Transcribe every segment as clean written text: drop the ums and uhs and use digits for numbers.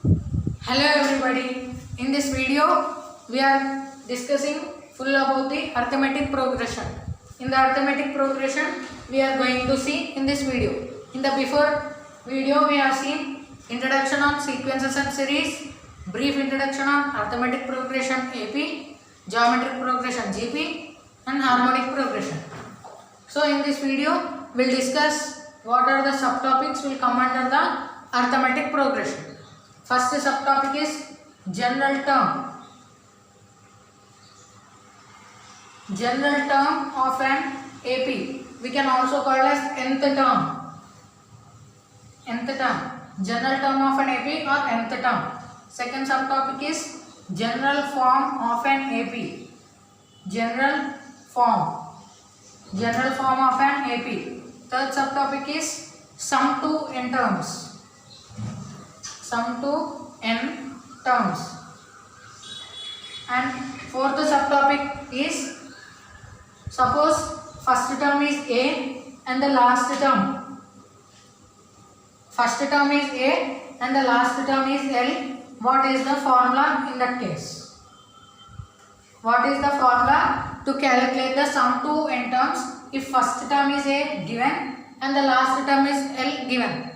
Hello everybody. In this video we are discussing full about the arithmetic progression. In the arithmetic progression we are going to see in this video. In the before video we have seen introduction on sequences and series, brief introduction on arithmetic progression AP, geometric progression GP and harmonic progression. So in this video we will discuss what are the subtopics will come under the arithmetic progression. First subtopic is general term. General term of an AP. We can also call as nth term. Nth term. General term of an AP or nth term. Second subtopic is general form of an AP. General form. General form of an AP. Third subtopic is sum to n terms. Sum to n terms. And fourth subtopic is, suppose first term is A and the last term. First term is A and the last term is L. What is the formula in that case? What is the formula to calculate the sum to n terms if first term is A given and the last term is L given?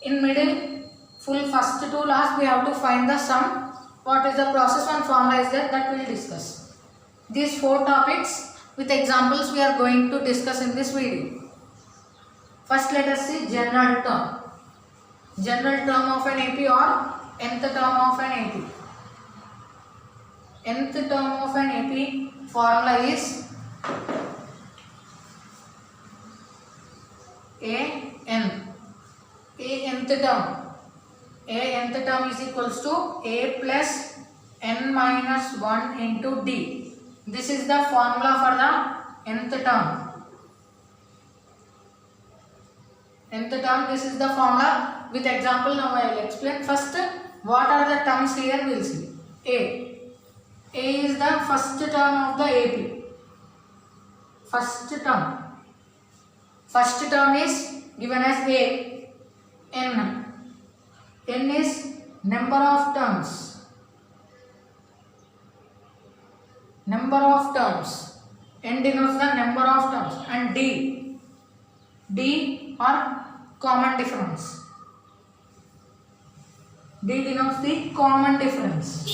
In middle, full first to last we have to find the sum. What is the process and formula is that we will discuss. These four topics with examples we are going to discuss in this video. First let us see general term. General term of an AP or nth term of an AP. Nth term of an AP formula is nth term. Nth term is equals to A plus n minus 1 into D. This is the formula for the nth term. Nth term, this is the formula. With example now I will explain. First, what are the terms here we will see. A is the first term of the AP. First term. First term is given as A. N. N is number of terms. Number of terms. N denotes the number of terms. And D. D or common difference. D denotes the common difference.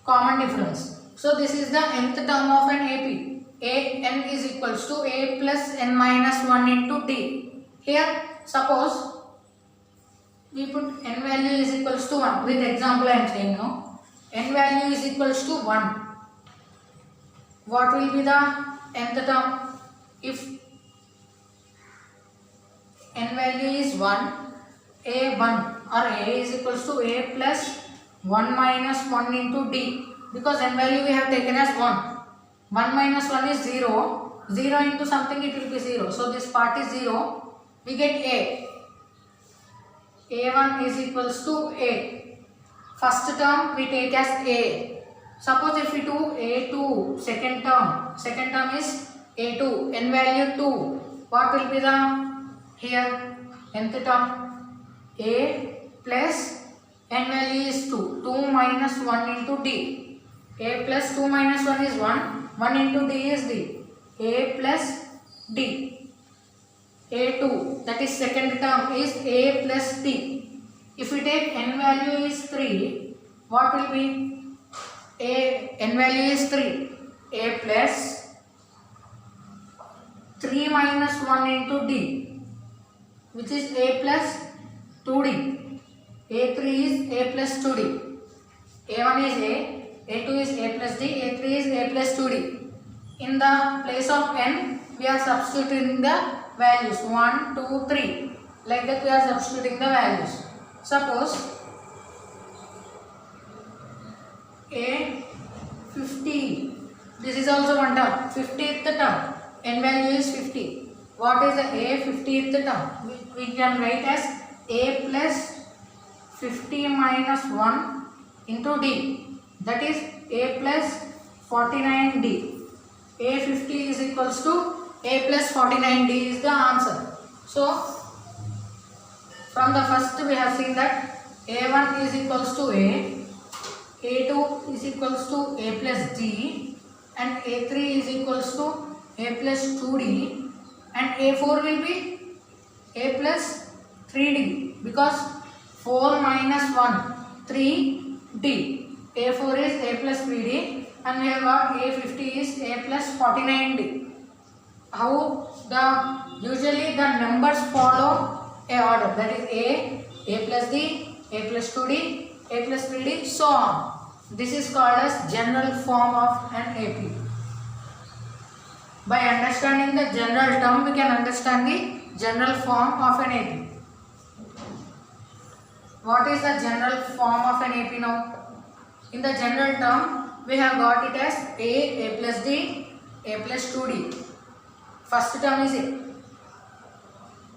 Common difference. So this is the nth term of an AP. A n is equals to A plus n minus 1 into D. Here suppose we put n value is equals to 1. With example I am saying now. N value is equals to 1. What will be the nth term? If n value is 1, A1 or A is equals to A plus 1 minus 1 into D. Because n value we have taken as 1. 1 minus 1 is 0. 0 into something it will be 0. So this part is 0. We get A. A1 is equals to A. First term we take as A. Suppose if we do A2, second term is A2, n value 2. What will be the here nth term? A plus n value is 2. 2 minus 1 into D. A plus 2 minus 1 is 1. 1 into D is D. A plus D. A2, that is second term, is A plus D. If we take n value is 3, what will be? N value is 3. A plus 3 minus 1 into D, which is A plus 2D. A3 is A plus 2D. A1 is A, A2 is A plus D, A3 is A plus 2D. In the place of n, we are substituting the values 1, 2, 3. Like that we are substituting the values. Suppose A 50. This is also one term. 50th term. N value is 50. What is the A 50th term? We can write as A plus 50 minus 1 into D. That is A plus 49D. A50 is equals to A plus 49D is the answer. So from From the first we have seen that a1 is equals to a2 is equals to a plus d, and a3 is equals to a plus 2d, and a4 will be a plus 3d, because 4 minus 1, 3d. a4 is a plus 3d, and we have got a50 is a plus 49d. How usually the numbers follow a order, that is a plus d, a plus 2d, a plus 3d, so on. This is called as general form of an AP. By understanding the general term, we can understand the general form of an AP. What is the general form of an AP now? In the general term, we have got it as a plus d, a plus 2d. First term is a.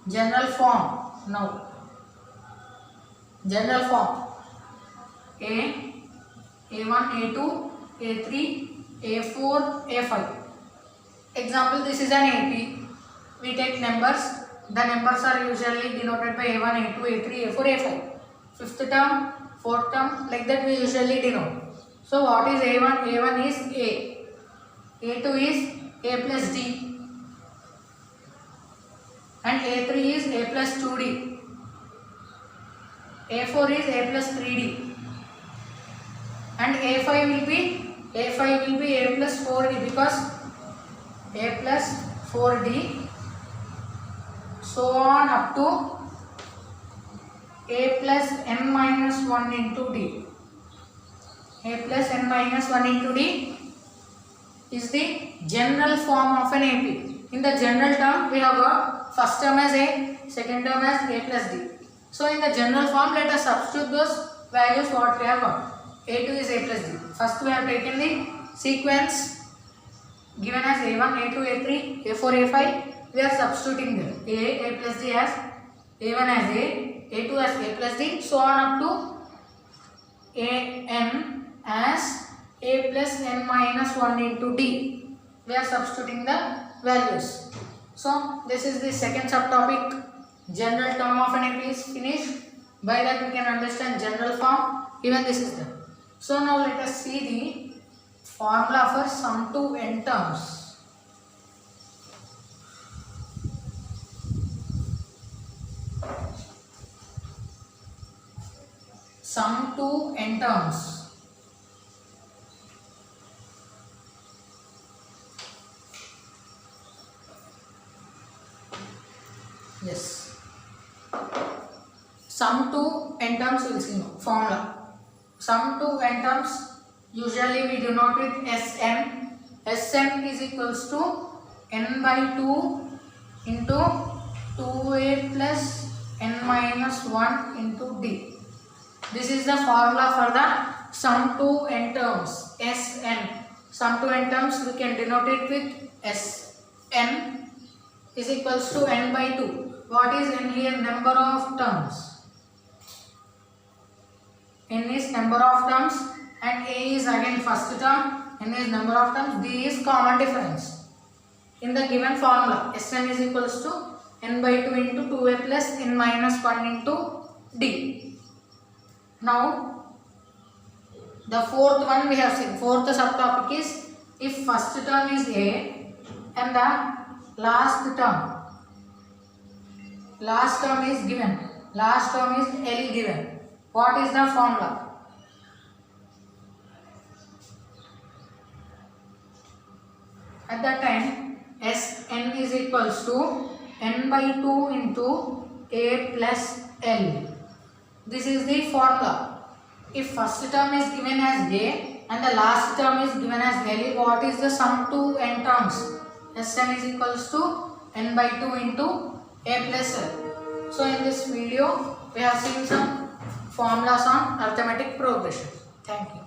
General form now. General form a1, a2, a3, a4, a5. Example, this is an AP. We take numbers. The numbers are usually denoted by a1, a2, a3, a4, a5. Fifth term, fourth term, like that we usually denote. So what is a1? a1 is a. a2 is a plus d. And a3 is a plus 2d. a4 is a plus 3d. And a5 will be a plus 4d, because a plus 4d, so on up to a plus n minus 1 into d. A plus n minus 1 into d is the general form of an AP. In the general term, we have got first term as a, second term as a plus d. So in the general form, let us substitute those values what we have got. a2 is a plus d. First we have taken the sequence given as a1, a2, a3, a4, a5. We are substituting them. A plus d as a1 as a, a2 as a plus d, so on up to an as a plus n minus 1 into d. We are substituting the values. So this is the second subtopic. General term of an AP is finished. By that we can understand general form. Even this is done. So now let us see the formula for sum to n terms. Sum to n terms. Yes. Sum to n terms we will see now. Formula. Sum to n terms, usually we denote with Sn. Sn is equals to n by 2 into 2a plus n minus 1 into d. This is the formula for the sum to n terms. Sn. Sum to n terms we can denote it with Sn is equals to n by 2. What is n here? Number of terms. N is number of terms, and a is again first term, n is number of terms, d is common difference. In the given formula, Sn is equals to n by 2 into 2a plus n minus 1 into d. Now, the fourth one we have seen. Fourth subtopic is if first term is a and the last term is given. Last term is L given. What is the formula? At that time, Sn is equals to n by 2 into a plus L. This is the formula. If first term is given as a and the last term is given as L, what is the sum to n terms? Sn is equals to n by 2 into a plus L. So in this video, we have seen some formulas on arithmetic progression. Thank you.